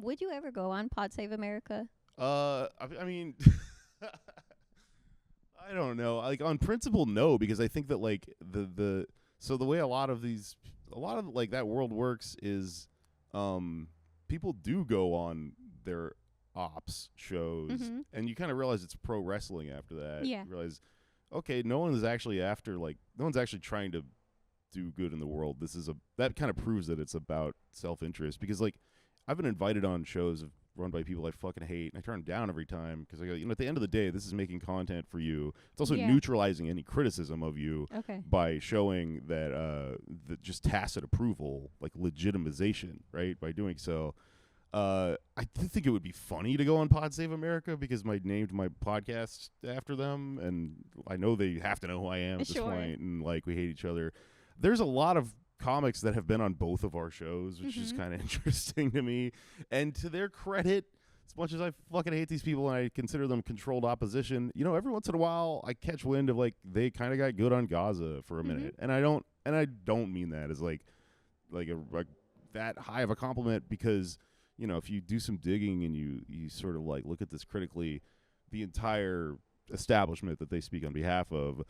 Would you ever go on Pod Save America? I mean, I don't know. Like on principle, no, because I think that like so the way a lot of like that world works is, people do go on their ops shows, Mhm. and you kind of realize it's pro wrestling after that. Yeah. You realize, okay, no one's actually trying to do good in the world. That kind of proves that it's about self-interest, because like I've been invited on shows run by people I fucking hate, and I turn them down every time because I go, at the end of the day, this is making content for you. It's also Yeah. neutralizing any criticism of you Okay. by showing that just tacit approval, like legitimization, right? By doing so. I think it would be funny to go on Pod Save America because I named my podcast after them, and I know they have to know who I am at this point, and like we hate each other. There's a lot of comics that have been on both of our shows, which is kind of interesting to me. And to their credit, as much as I fucking hate these people and I consider them controlled opposition, every once in a while I catch wind of like they kind of got good on Gaza for a minute, and I don't mean that as like that high of a compliment, because if you do some digging and you sort of like look at this critically, the entire establishment that they speak on behalf of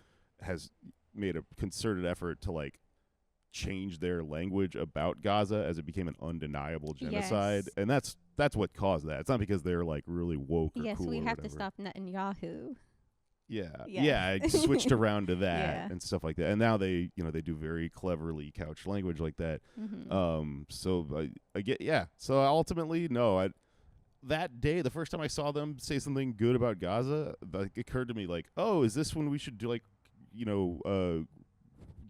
has made a concerted effort to like change their language about Gaza as it became an undeniable genocide. Yes. And that's what caused that. It's not because they're like really woke or Yes, cool we or have whatever. to stop Netanyahu. Yeah, it switched around to that Yeah. and stuff like that. And now they do very cleverly couched language like that. So I get, so ultimately, no, that day, the first time I saw them say something good about Gaza, it occurred to me like, oh, is this when we should do like,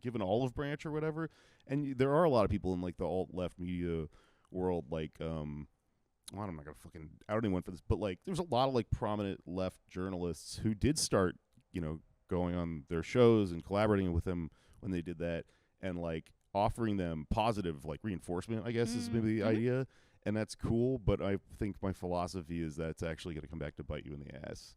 give an olive branch or whatever? And there are a lot of people in like the alt left media world, like, well, I'm not gonna fucking out anyone for this, but like, there's a lot of like prominent left journalists who did start, going on their shows and collaborating with them when they did that, and like offering them positive like reinforcement, I guess is maybe the idea. And that's cool, but I think my philosophy is that's actually going to come back to bite you in the ass.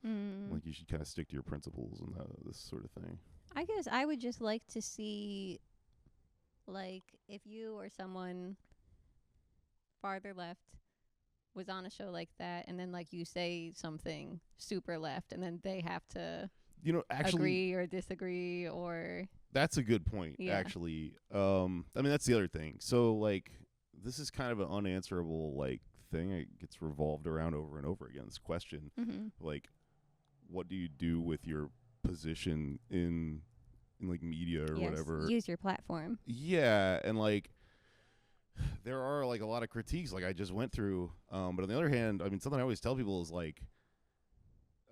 Like, you should kind of stick to your principles and this sort of thing. I guess I would just like to see, like, if you or someone farther left was on a show like that, and then, like, you say something super left, and then they have to actually agree or disagree, or... That's a good point, actually. I mean, that's the other thing. So, like, this is kind of an unanswerable, like, thing. It gets revolved around over and over again, this question. Like, what do you do with your position in like media or whatever? Use your platform. Yeah, and like there are like a lot of critiques like I just went through, but on the other hand, I mean, something I always tell people is like,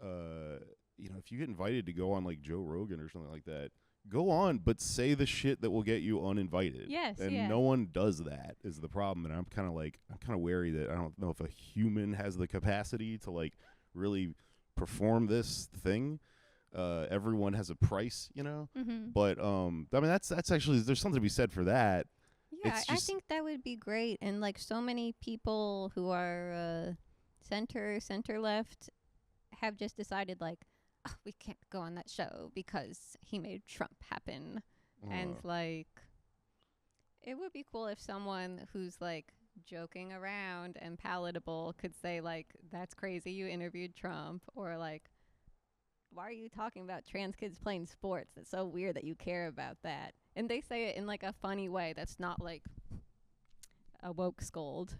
if you get invited to go on like Joe Rogan or something like that, go on, but say the shit that will get you uninvited. Yes, and no one does that is the problem. And I'm kind of wary that I don't know if a human has the capacity to like really perform this thing. Everyone has a price, but I mean, that's actually, there's something to be said for that. Yeah, I think that would be great. And like so many people who are center left have just decided like, oh, we can't go on that show because he made Trump happen. And like, it would be cool if someone who's like joking around and palatable could say like, that's crazy, you interviewed Trump, or like, why are you talking about trans kids playing sports? It's so weird that you care about that. And they say it in like a funny way that's not like a woke scold.